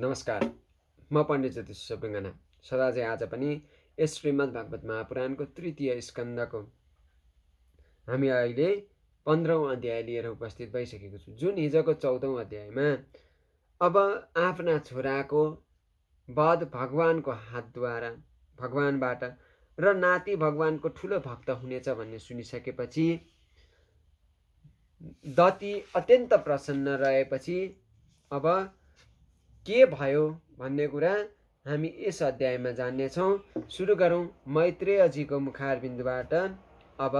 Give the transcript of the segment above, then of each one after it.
नमस्कार, म पण्डित ज्योतिष सुब्रङ्गना सदा चाहिँ आज पनि यस श्रीमद् भागवत महापुराणको तृतीय स्कन्धको हामी अहिले 15औं अध्याय लिएर उपस्थित भइसकेको छु। जुन हिजोको 14औं अध्यायमा अब आफ्ना छोराको वध भगवानको हातद्वारा भगवानबाट र नाति भगवानको ठुलो भक्त हुनेछ भन्ने सुनिसकेपछि दति अत्यन्त प्रसन्न रहेपछि अब के भयो भन्ने कुरा हामी यस अध्यायमा जान्नेछौँ। सुरु गरौँ मैत्रेयजीको मुखारबिन्दबाट। अब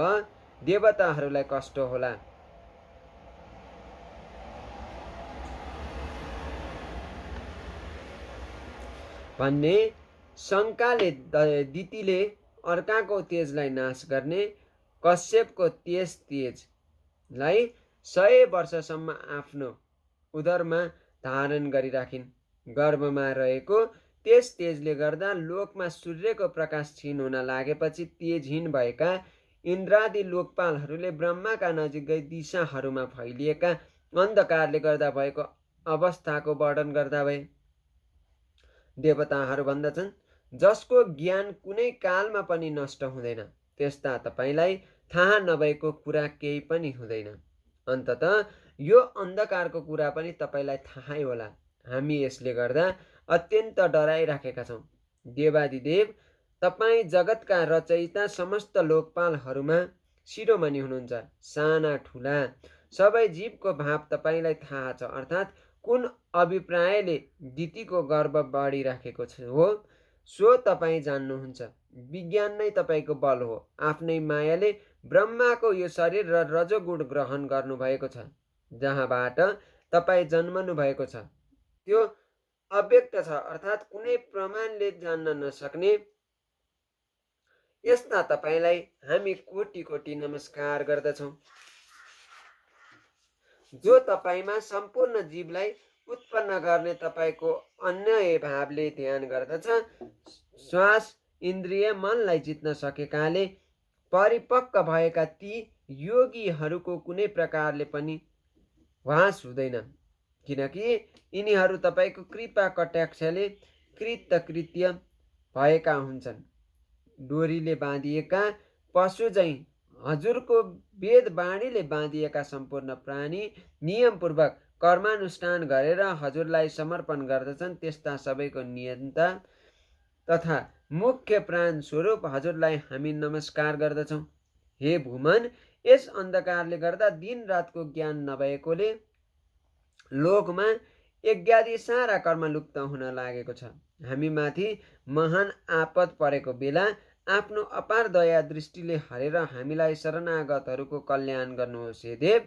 देवताहरूलाई कष्ट होला। भन्ने शङ्काले दितिले अर्काको तेजलाई नाश गर्ने कश्यपको तेजलाई 100 वर्षसम्म आफ्नो उदरमा धारण गरिराखिन्। गर्भमा रहेको त्यस तेजले गर्दा लोकमा सूर्यको प्रकाश क्षीण हुन लागेपछि तेजहीन भएका इन्द्रादि लोकपालहरूले ब्रह्माका नजिकै दिशाहरूमा फैलिएका अन्धकारले गर्दा भएको अवस्थाको वर्णन गर्दा भए। देवताहरू भन्दछन्, जसको ज्ञान कुनै कालमा पनि नष्ट हुँदैन, त्यस्ता तपाईलाई थाहा नभएको कुरा केही पनि हुँदैन। अन्ततः यो अन्धकारको कुरा पनि तपाईलाई थाहै होला। हामी यसले गर्दा अत्यन्त डराइराखेका छौँ। देवादिदेव, तपाईँ जगतका रचयिता समस्त लोकपालहरूमा शिरोमणि हुनुहुन्छ। साना ठुला सबै जीवको भाव तपाईलाई थाहा छ। अर्थात् कुन अभिप्रायले दितिको गर्भ बढिराखेको हो सो तपाईँ जान्नुहुन्छ। विज्ञान नै तपाईँको बल हो। आफ्नै मायाले ब्रह्माको यो शरीर र रजोगुण ग्रहण गर्नुभएको छ। जहाँबाट तपाईँ जन्मनु भएको छ त्यो अव्यक्त छ, अर्थात् कुनै प्रमाणले जान्न नसक्ने। यस्ता तपाईलाई हामी कोटि कोटि नमस्कार गर्दछौँ, जो तपाईँमा सम्पूर्ण जीवलाई उत्पन्न गर्ने तपाईँको अन्य भावले ध्यान गर्दछ। श्वास इन्द्रिय मनलाई जित्न सकेकाले परिपक्व भएका ती योगीहरूको कुनै प्रकारले पनि ह्रास हुँदैन, किनकि यिनीहरू तपाईँको कृपा कटाक्षले कृतकृत्य भएका हुन्छन्। डोरीले बाँधिएका पशु झैँ हजुरको वेदवाणीले बाँधिएका सम्पूर्ण प्राणी नियमपूर्वक कर्मानुष्ठान गरेर हजुरलाई समर्पण गर्दछन्। त्यस्ता सबैको नियन्ता तथा मुख्य प्राण स्वरूप हजुरलाई हामी नमस्कार गर्दछौँ। हे भूमन, यस अन्धकारले गर्दा दिन रातको ज्ञान नभएकोले लोकमा यज्ञादि सारा कर्म लुप्त हुन लागेको छ। हामीमाथि महान आपद परेको बेला आफ्नो अपार दया दृष्टिले हरेर हामीलाई शरणागतहरूको कल्याण गर्नुहोस्। हे देव,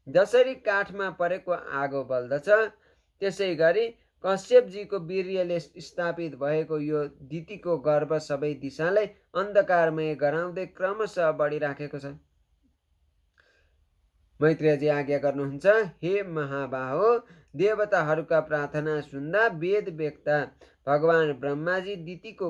जसरी काठमा परेको आगो बल्दछ त्यसै गरी कश्यपजीको वीर्यले स्थापित भएको यो दितिको गर्भ सबै दिशालाई अन्धकारमय गराउँदै क्रमशः बढिराखेको छ। मैत्रेयजी आज्ञा गर्नुहुन्छ, हे महाबाहो, देवताहरूका प्रार्थना सुन्दा वेद वेत्ता भगवान ब्रह्माजी दितिको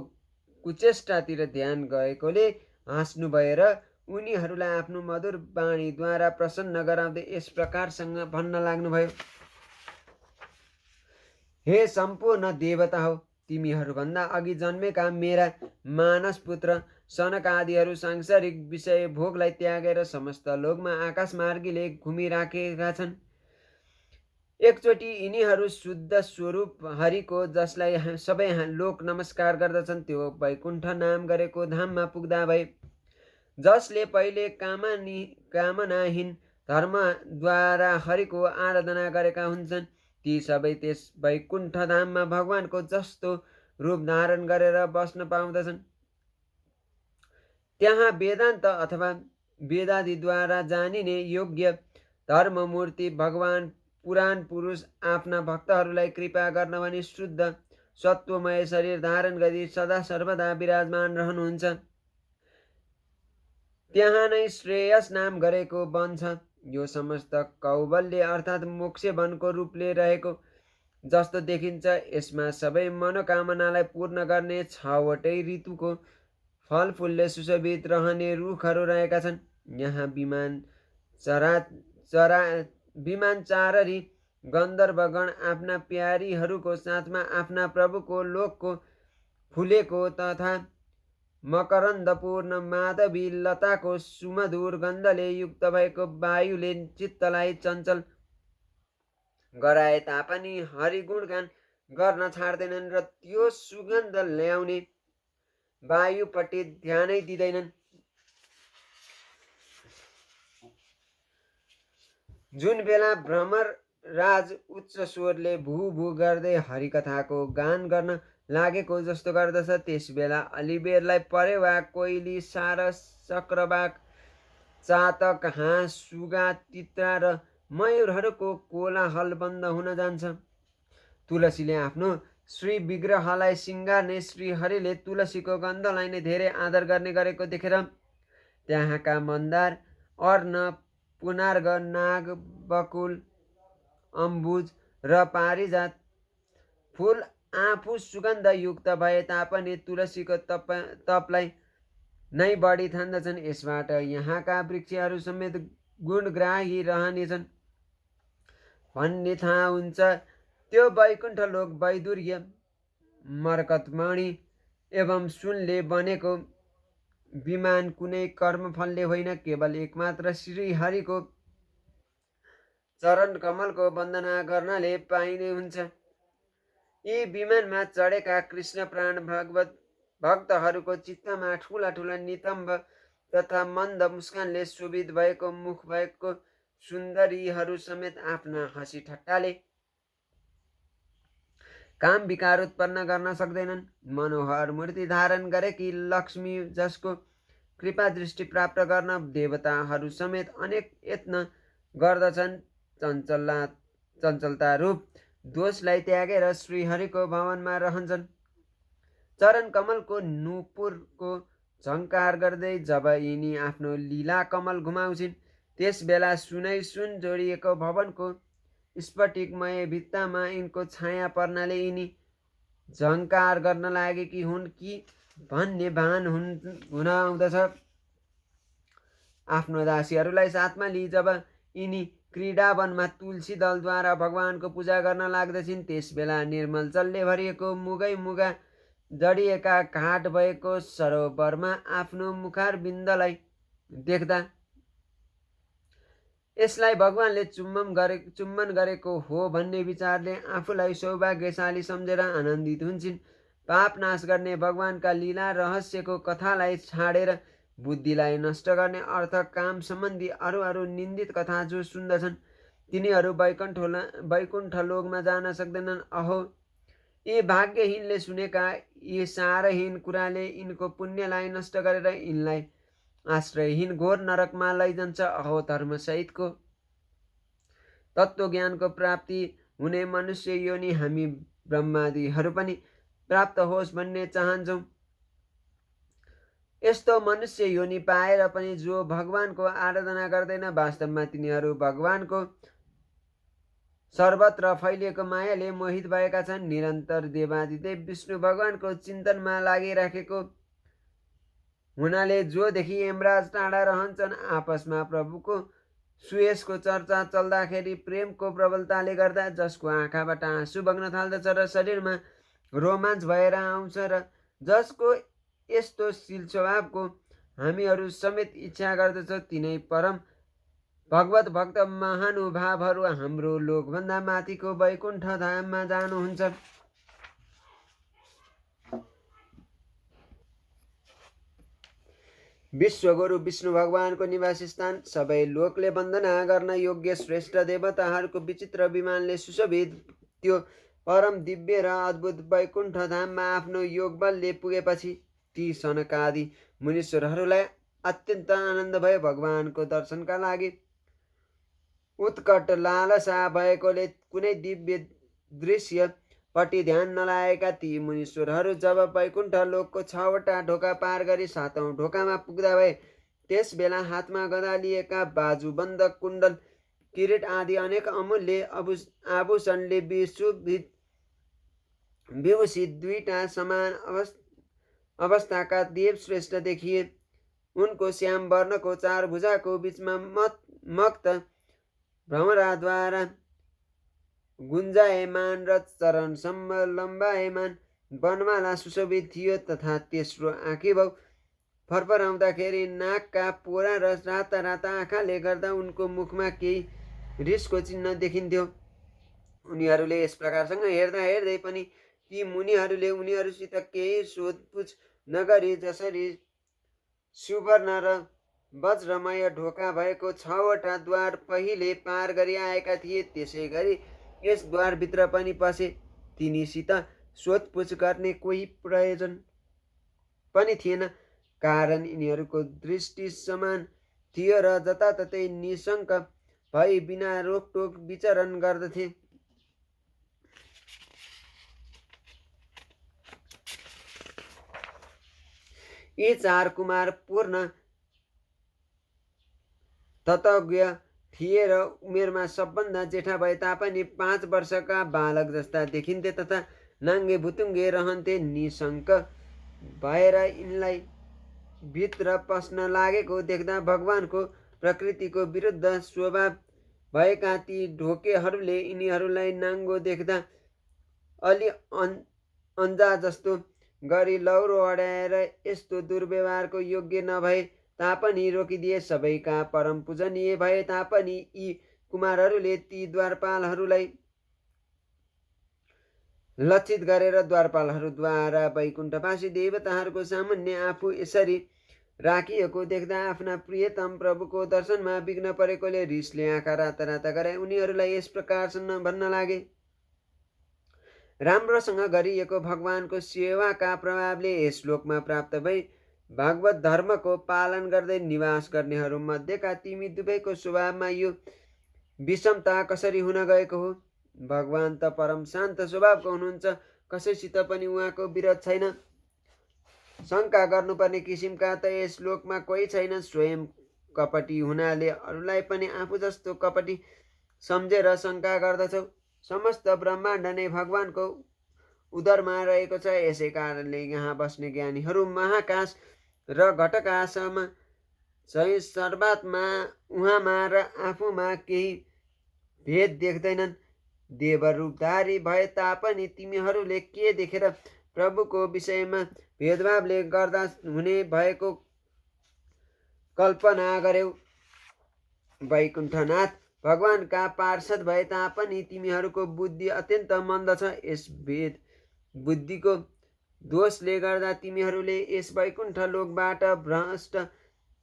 कुचेष्टातिर ध्यान गएकोले हाँस्नु भएर उनीहरूलाई आफ्नो मधुर वाणीद्वारा प्रसन्न गराउँदै यस प्रकारसँग भन्न लाग्नुभयो। हे सम्पूर्ण देवता हो, तिमीहरूभन्दा अघि जन्मेका मेरा मानस पुत्र सनक आदिहरू सांसारिक विषय भोगलाई त्यागेर समस्त लोकमा आकाशमार्गीले घुमिराखेका छन्। एकचोटि यिनीहरू शुद्ध स्वरूप हरिको, जसलाई सबै लोक नमस्कार गर्दछन्, त्यो वैकुण्ठ नाम गरेको धाममा पुग्दा भए। जसले पहिले कामनाहीन धर्मद्वारा हरिको आराधना गरेका हुन्छन्, ती सबै त्यस वैकुण्ठ धाममा भगवानको जस्तो रूप धारण गरेर बस्न पाउँदछन्। त्यहाँ वेदान्त अथवा वेदादिद्वारा जानिने योग्य धर्ममूर्ति भगवान पुराण पुरुष आफ्ना भक्तहरूलाई कृपा गर्न भनी शुद्ध सत्वमय शरीर धारण गरी सदा सर्वदा विराजमान रहनुहुन्छ। त्यहाँ नै श्रेयस नाम गरेको वन छ। यो समस्त कौवल्य अर्थात् मोक्ष वनको रूपले रहेको जस्तो देखिन्छ। यसमा सबै मनोकामनालाई पूर्ण गर्ने 6वटै ऋतुको फलफुलले सुशोभित रहने रुखहरू रहेका छन्। यहाँ विमान चाररी गन्धर्वगण आफ्ना प्यारीहरूको साथमा आफ्ना प्रभुको लोकको फुलेको तथा मकरन्दपूर्ण माधवी लताको सुमधुर गन्धले युक्त भएको वायुले चित्तलाई चञ्चल गराए तापनि हरि गुणगान गर्न छाड्दैनन् र त्यो सुगन्ध ल्याउने वायुपट्टि ध्यानै दिँदैनन्। जुन बेला भ्रमरराज उच्च स्वरले भू भू गर्दै हरिकथाको गान गर्न लागेको जस्तो गर्दछ, त्यस बेला अलिबेरलाई परेवा, कोइली, सारस, चक्रवाक, चातक, हाँस, सुगा, तित्रा र मयूरहरूको कोलाहल बन्द हुन जान्छ। तुलसीले आफ्नो श्री विग्रहलाई सिँगार्ने श्रीहरिले तुलसीको गन्धलाई नै धेरै आदर गर्ने गरेको देखेर त्यहाँका मन्दार, अर्ण, पुनार्ग, नाग, बकुल, अम्बुज र पारिजात फुल आफू सुगन्धयुक्त भए तापनि तुलसीको तपलाई नै बढी ठान्दछन्। यसबाट यहाँका वृक्षहरू समेत गुणग्राही रहनेछन् भन्ने थाहा हुन्छ। त्यो वैकुण्ठ लोक वैदुर्य, मरकतमणि एवं सुनले बनेको विमान कुनै कर्मफलले होइन, केवल एकमात्र श्रीहरिको चरण कमलको वन्दना गर्नाले पाइने हुन्छ। यी विमानमा चढेका कृष्ण प्राण भक्तहरूको चित्तमा ठुला ठुला नितम्ब तथा मन्द मुस्कानले शोभित भएको मुख भएको सुन्दरीहरू समेत आफ्ना हाँसी ठट्टाले काम विकार उत्पन्न गर्न सक्दैनन्। मनोहर मूर्ति धारण गरेकी लक्ष्मी, जसको कृपा दृष्टि प्राप्त गर्न देवताहरू समेत अनेक यत्न गर्दछन्, चञ्चलता रूप दोषलाई त्यागेर श्रीहरिको भवनमा रहन्छन्। चरण कमलको नुपुरको झङ्कार गर्दै जब यिनी आफ्नो लीला कमल घुमाउँछिन्, त्यस बेला सुनै सुन जोडिएको भवनको स्फटिकमय भित्तामा यिनको छाया पर्नाले यिनी झङ्कार गर्न लागेकी हुन् कि भन्ने भान हुन आउँदछ। आफ्नो दासीहरूलाई साथमा लिई जब यिनी क्रीडावनमा तुलसी दलद्वारा भगवानको पूजा गर्न लाग्दछिन्, त्यस बेला निर्मल जलले भरिएको मुगै मुगा जडिएका घाट भएको सरोवरमा आफ्नो मुखारविन्दलाई देख्दा यसलाई भगवानले चुम्बन गरेको हो भन्ने विचारले आफूलाई सौभाग्यशाली सम्झेर आनन्दित हुन्छन्। पाप नाश गर्ने भगवानका लीला रहस्यको कथालाई छाडेर बुद्धिलाई नष्ट गर्ने अर्थ काम सम्बन्धी अरू निन्दित कथा जो सुन्दछन्, तिनीहरू वैकुण्ठ लोकमा जान सक्दैनन्। अहो, यी भाग्यहीनले सुनेका यी सारहीन कुराले यिनको पुण्यलाई नष्ट गरेर यिनलाई आश्रयहीन घोर नरकमा लैजान्छ। अहो, धर्मसहितको तत्त्वज्ञानको प्राप्ति हुने मनुष्य योनि हामी ब्रह्मादिहरू पनि प्राप्त होस् भन्ने चाहन्छौँ। यस्तो मनुष्य योनि पाएर पनि जो भगवानको आराधना गर्दैन, वास्तवमा तिनीहरू भगवानको सर्वत्र फैलिएको मायाले मोहित भएका छन्। निरन्तर देवादिदेव विष्णु भगवानको चिन्तनमा लागिराखेको हुनाले जोदेखि यमराज टाढा रहन्छन्। आपसमा प्रभुको सुयशको चर्चा चल्दाखेरि प्रेमको प्रबलताले गर्दा जसको आँखाबाट आँसु बग्न थाल्दछ र शरीरमा रोमाञ्च भएर आउँछ र जसको यस्तो शील स्वभावको हामीहरू समेत इच्छा गर्दछौँ, तिनै परम भगवत भक्त महानुभावहरू हाम्रो लोकभन्दा माथिको वैकुण्ठ धाममा जानुहुन्छ। विश्वगुरु विष्णु भगवानको निवास स्थान, सबै लोकले वन्दना गर्न योग्य श्रेष्ठ देवताहरूको विचित्र विमानले सुशोभित त्यो परम दिव्य र अद्भुत वैकुण्ठ धाममा आफ्नो योग बलले पुगेपछि ती सनकादि मुनीश्वरहरूलाई अत्यन्त आनन्द भयो। भगवानको दर्शनका लागि उत्कट लालसा भएकोले कुनै दिव्य दृश्यपट्टि ध्यान नलागेका ती मुनीश्वरहरू जब वैकुण्ठ लोकको 6वटा ढोका पार गरी 7औं ढोकामा पुग्दा भए, त्यस बेला हातमा गदा लिएका बाजुबन्द, कुण्डल, किरीट आदि अनेक अमूल्य आभूषणले विभूषित 2टा समान अवस्थाका देव श्रेष्ठ देखिए। उनको श्याम वर्णको 4 भुजाको बीचमा मक्त भ्रमराद्वारा गुन्जायमान र चरणसम्म लम्बायमान वनमाला सुशोभित थियो तथा तेस्रो आँखी भाउ फरफराउँदाखेरि नाकका पोरा र राता राता आँखाले गर्दा उनको मुखमा केही रिसको चिन्ह देखिन्थ्यो। उनीहरूले यस प्रकारसँग हेर्दा हेर्दै पनि ती मुनिहरूले उनीहरूसित केही सोधपुछ नगरी जसरी सुवर्ण र वज्रमय ढोका भएको 6वटा द्वार पहिले पार गरी आएका थिए त्यसै गरी यस द्वारभित्र पनि पसे। तिनीसित सोधपुछ गर्ने कोही प्रयोजन पनि थिएन, कारण यिनीहरूको दृष्टि समान थियो र जताततै निशङ्क भई बिना रोकटोक विचरण गर्दथे। यी 4 कुमार पूर्ण तत्त्वज्ञ थिए र उमेरमा सबभन्दा जेठा भए तापनि 5 वर्षका बालक जस्ता देखिन्थे तथा नाङ्गे भुतुङ्गे रहन्थे। निशङ्क भएर यिनलाई भित्र पस्न लागेको देख्दा भगवानको प्रकृतिको विरुद्ध स्वभाव भएका ती ढोकेहरूले यिनीहरूलाई नाङ्गो देख्दा अलि अन्जा जस्तो गरी लौरो अड्याएर यस्तो दुर्व्यवहारको योग्य नभए तापनि रोकिदिए। सबैका परम पूजनीय भए तापनि यी कुमारहरूले ती द्वारपालहरूलाई लक्षित गरेर द्वारपालहरूद्वारा वैकुण्ठवासी देवताहरूको सामुन्ने आफू यसरी राखिएको देख्दा आफ्ना प्रियतम प्रभुको दर्शनमा विघ्न परेकोले रिसले आँखा राता राता गराए उनीहरूलाई यस प्रकारसँग भन्न लागे, राम्रोसँग गरिएको भगवानको सेवाका प्रभावले यस लोकमा प्राप्त भई भागवत धर्मको पालन गर्दै निवास गर्नेहरू मध्येका तिमी दुवैको स्वभावमा यो विषमता कसरी हुन गएको हो? भगवान त परम शान्त स्वभावको हुनुहुन्छ, कसैसित पनि उहाँको विरोध छैन। शङ्का गर्नुपर्ने किसिमका त यस लोकमा कोही छैन। स्वयं कपटी हुनाले अरूलाई पनि आफू जस्तो कपटी सम्झेर शङ्का गर्दछौ। समस्त ब्रह्माण्ड नै भगवानको उदरमा रहेको छ, यसै कारणले यहाँ बस्ने ज्ञानीहरू महाकाश र घटकाशमा चाहिँ सर्वात्मा उहाँमा र आफूमा केही भेद देख्दैनन्। देवरूपधारी भए तापनि तिमीहरूले के देखेर प्रभुको विषयमा भेदभावले गर्दा हुने भएको कल्पना गर्यौ? वैकुण्ठनाथ भगवानका पार्षद भए तापनि तिमीहरूको बुद्धि अत्यन्त मन्द छ। यस भेद बुद्धिको दोषले गर्दा तिमीहरूले यस वैकुण्ठ लोकबाट भ्रष्ट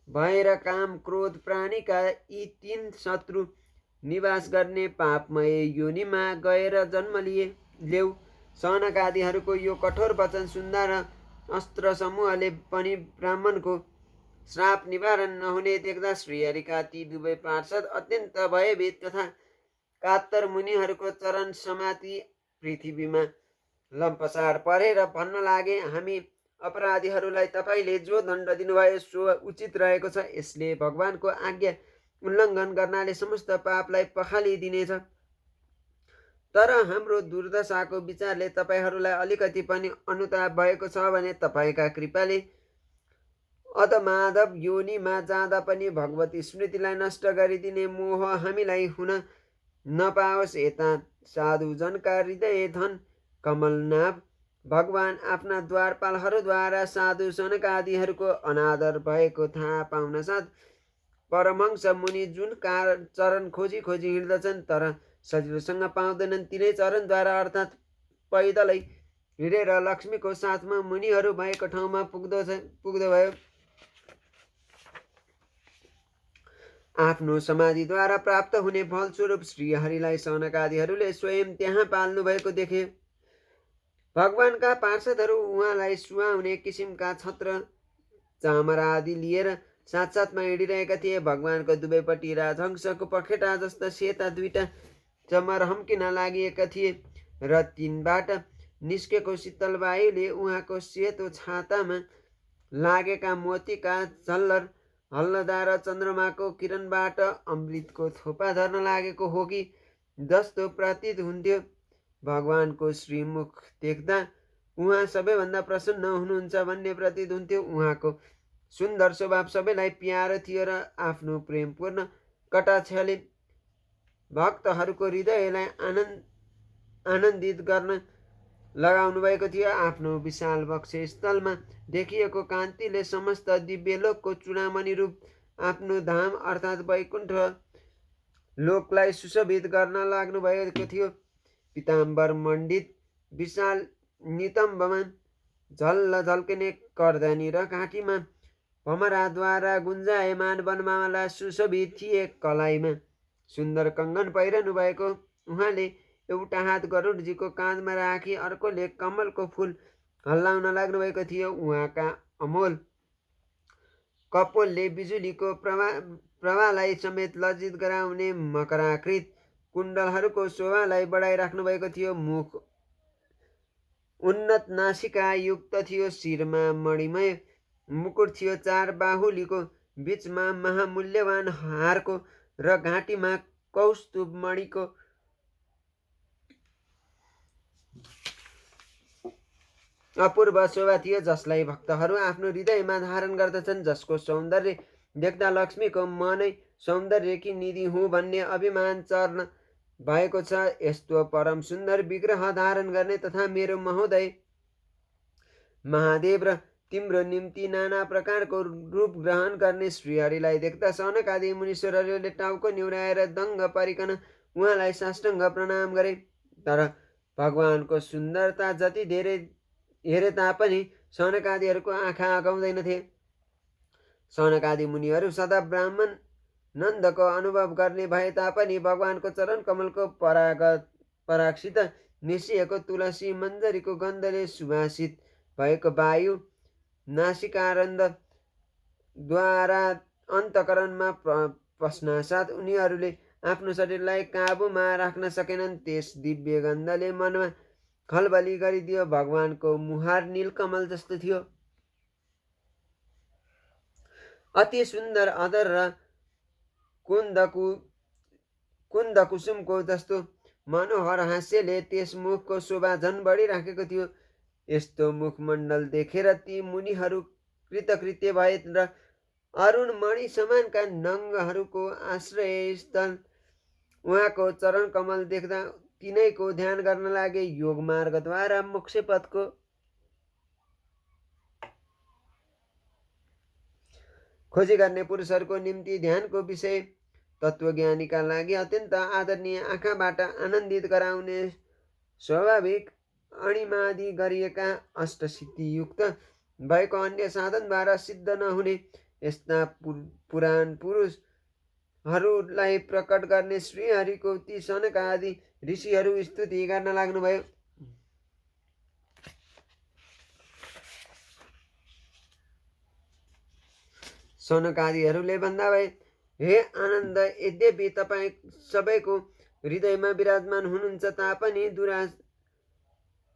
भएर काम क्रोध प्राणीका यी 3 शत्रु निवास गर्ने पापमय योनिमा गएर जन्म लेऊ। सनकादिहरूको यो कठोर वचन सुन्दा र अस्त्र समूहले पनि ब्राह्मणको श्राप निवारण नहुने देख्दा श्रीहरिका ती दुवै पार्षद अत्यन्त भयभीत तथा कात्तर मुनिहरूको चरण समाति पृथ्वीमा लम्पसार परेर भन्न लागे, हामी अपराधीहरूलाई तपाईँले जो दण्ड दिनुभयो सो उचित रहेको छ। यसले भगवानको आज्ञा उल्लङ्घन गर्नाले समस्त पापलाई पखालिदिनेछ। तर हाम्रो दुर्दशाको विचारले तपाईँहरूलाई अलिकति पनि अनुताप भएको छ भने तपाईँका कृपाले अधमाधव योनिमा जाँदा पनि भगवती स्मृतिलाई नष्ट गरिदिने मोह हामीलाई हुन नपाओस्। यता साधुजनका हृदय धन कमलनाभ भगवान आफ्ना द्वारपालहरूद्वारा साधु सनकादिहरूको अनादर भएको थाहा पाउन साथ परमहंस मुनि जुन चरण खोजी खोजी हिँड्दछन् तर सजिलोसँग पाउँदैनन्, तिनै चरणद्वारा अर्थात् पैदलै हिँडेर लक्ष्मीको साथमा मुनिहरू भएको ठाउँमा पुग्दो भयो। आफ्नो समाधिद्वारा प्राप्त हुने फलस्वरूप श्रीहरिलाई सनकादिहरूले स्वयं त्यहाँ पाल्नु भएको देखे। भगवानका पार्षदहरू उहाँलाई सुहाउने किसिमका छत्र चामरा आदि लिएर साथसाथमा हिँडिरहेका थिए। भगवानको दुवैपट्टि राजहंसको पखेटा जस्ता सेता 2टा चमर हम्किन लागिएका थिए र तिनबाट निस्केको शीतल वायुले उहाँको सेतो छातामा लागेका मोतीका झल्लर हल्लदार चन्द्रमाको किरणबाट अमृतको थोपा झर्न लागेको हो कि जस्तो प्रतीत हुन्थ्यो। भगवानको श्रीमुख देख्दा उहाँ सबैभन्दा प्रसन्न हुनुहुन्छ भन्ने प्रतीत हुन्थ्यो। उहाँको सुन्दर स्वभाव सबैलाई प्यारो थियो र आफ्नो प्रेमपूर्ण कटाक्षले भक्तहरूको हृदयलाई आनन्दित गर्न लगाउनु भएको थियो। आफ्नो विशाल वक्षस्थलमा देखिएको कान्तिले समस्त दिव्यलोकको चूडामणि रूप आफ्नो धाम अर्थात् वैकुण्ठ लोकलाई सुशोभित गर्न लाग्नु भएको थियो। पीताम्बर मण्डित विशाल नितम्बमा झल्ल झल्किने करधनी र घाँटीमा भमराद्वारा गुन्जायमान वनमाला सुशोभित थिए। कलाइमा सुन्दर कङ्गन पहिरनु भएको उहाँले एउटा हात गरुडजीको काँधमा राखी अर्कोले कमलको फुल हल्लाउन लाग्नुभएको थियो। उहाँका अमोल कपोलले बिजुलीको प्रवाहलाई समेत लज्जित गराउने मकराकृत कुण्डलहरूको शोभालाई बढाइराख्नु भएको थियो। मुख उन्नत नासिका युक्त थियो, शिरमा मणिमय मुकुट थियो, चार बाहुलीको बीचमा महामूल्यवान हारको र घाँटीमा कौस्तुभ मणिको अपूर्व शोभा थियो, जसलाई भक्तहरू आफ्नो हृदयमा धारण गर्दछन्। जसको सौन्दर्य देख्दा लक्ष्मीको मनै सौन्दर्यकी निधि हुँ भन्ने अभिमान चर्न भएको छ। यस्तो परम सुन्दर विग्रह धारण गर्ने तथा मेरो महोदय महादेव र तिम्रो निम्ति नाना प्रकारको रूप ग्रहण गर्ने श्रीहरिलाई देख्दा सनकादि मुनीश्वरहरूले टाउको निहुराएर दङ्ग परिकन उहाँलाई साष्टाङ्ग प्रणाम गरे। तर भगवानको सुन्दरता जति धेरै हेरे तापनि सनकादिहरूको आँखा अगाउँदैनथे। सनकादि मुनिहरू सदा ब्राह्मण नन्दको अनुभव गर्ने भए तापनि भगवानको चरण कमलको परागसित मिसिएको तुलसी मञ्जरीको गन्धले सुवासित भएको वायु नासिकारन्धद्वारा अन्तकरणमा पस्नासाथ उनीहरूले आफ्नो शरीरलाई काबुमा राख्न सकेनन्। त्यस दिव्य गन्धले मनमा खलबली गरिदियो। भगवानको मुहार नीलकमल जस्तो थियो। अति सुन्दर अधर र कुन्दकुसुमको जस्तो मनोहर हास्यले त्यस मुखको शोभा झन् बढिराखेको थियो। यस्तो मुखमण्डल देखेर ती मुनिहरू कृतकृत्य भए र अरुण मणि समानका नङ्गहरूको आश्रयस्थल उहाँको चरण कमल देख्दा तिनैको ध्यान गर्न लागे। योग मार्गद्वारा मोक्षपथको खोजी गर्ने पुरुषहरूको निम्ति ध्यानको विषय तत्त्वज्ञानीका लागि अत्यन्त आदरणीय, आँखाबाट आनन्दित गराउने, स्वाभाविक अणिमादि गरिएका अष्टसिद्धियुक्त भएको अन्य साधनद्वारा सिद्ध नहुने यस्ता पुराण पुरुषहरूलाई प्रकट गर्ने श्रीहरिको ती सनकादि ऋषिहरू स्तुति गर्न लाग्नुभयो। सनकादिहरूले भन्दा भए, हे आनन्द, यद्यपि तपाईँ सबैको हृदयमा विराजमान हुनुहुन्छ तापनि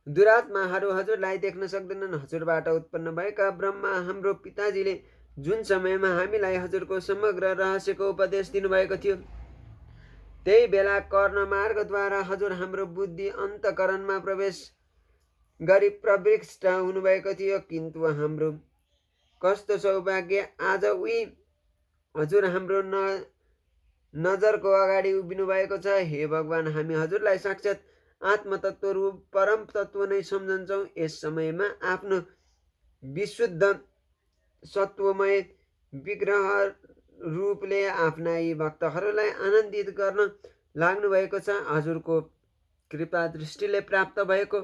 दुरात्माहरू हजुरलाई देख्न सक्दैनन्। हजुरबाट उत्पन्न भएका ब्रह्मा हाम्रो पिताजीले जुन समयमा हामीलाई हजुरको समग्र रहस्यको उपदेश दिनुभएको थियो, त्यही बेला कर्ण मार्गद्वारा हजुर हाम्रो बुद्धि अन्तकरणमा प्रवेश गरी प्रविष्ट हुनुभएको थियो। किन्तु हाम्रो कस्तो सौभाग्य, आज उही हजुर हाम्रो नजरको अगाडि उभिनु भएको छ। हे भगवान, हामी हजुरलाई साक्षात् आत्मतत्व रूप परम तत्व नै सम्झन्छौँ। यस समयमा आफ्नो विशुद्ध सत्वमय विग्रह रूपले आफ्ना यी भक्तहरूलाई आनन्दित गर्न लाग्नु भएको छ। हजुरको कृपा दृष्टिले प्राप्त भएको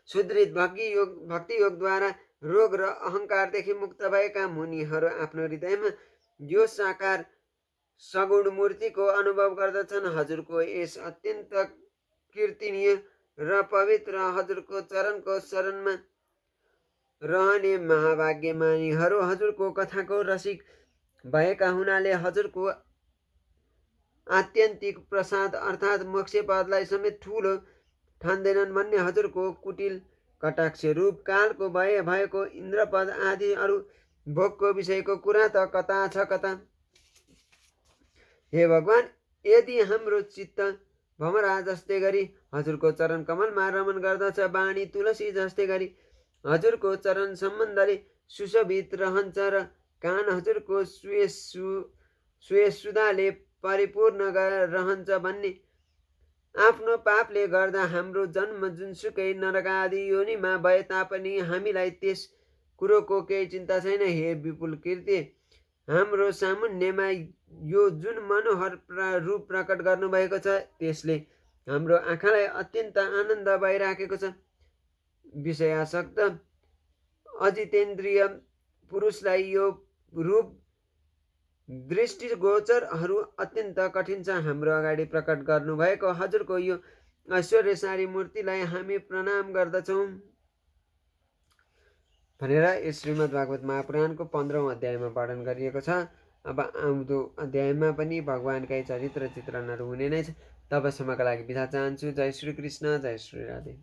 सुदृढ भक्ति योगद्वारा रोग र अहङ्कारदेखि मुक्त भएका मुनिहरू आफ्नो हृदयमा यो साकार सगुण मूर्तिको अनुभव गर्दछन्। हजुरको यस अत्यन्त कीर्तनीय र पवित्र हजुरको चरणको शरणमा रहने महाभाग्यमानीहरू हजुरको कथाको रसिक भएका हुनाले हजुरको आत्यन्तिक प्रसाद अर्थात् मोक्षपदलाई समेत ठुलो ठान्दैनन् भन्ने हजुरको कुटिल कटाक्ष रूप कालको भय भएको इन्द्रपद आदि अरू भोगको विषयको कुरा त कता छ कता। हे भगवान, यदि हाम्रो चित्त भमरा जस्तै गरी हजुरको चरण कमलमा रमन गर्दछ, वाणी तुलसी जस्तै गरी हजुरको चरण सम्बन्धले सुशोभित रहन्छ र कान हजुरको सुधाले परिपूर्ण रहन्छ भन्ने आफ्नो पापले गर्दा हाम्रो जन्म जुनसुकै नरक आदि योनिमा भए तापनि हामीलाई त्यस कुरोको केही चिन्ता छैन। हे विपुल कीर्ति, हाम्रो सामुन्नेमा यो जुन मनोहर रूप प्रकट गर्नुभएको छ त्यसले हाम्रो आँखालाई अत्यन्त आनन्द भइराखेको छ। विषयासक्त अजितेन्द्रिय पुरुषलाई यो रूप दृष्टिगोचरहरू अत्यन्त कठिन छ। हाम्रो अगाडि प्रकट गर्नुभएको हजुरको यो ऐश्वर्यशाली मूर्तिलाई हामी प्रणाम गर्दछौँ भनेर यस श्रीमद् भागवत महापुराणको 15औं अध्यायमा वर्णन गरिएको छ। अब आउँदो अध्यायमा पनि भगवानकै चरित्र चित्रणहरू हुने नै छ। तबसम्मका लागि बिदा चाहन्छु। जय श्री कृष्ण, जय श्री राधे।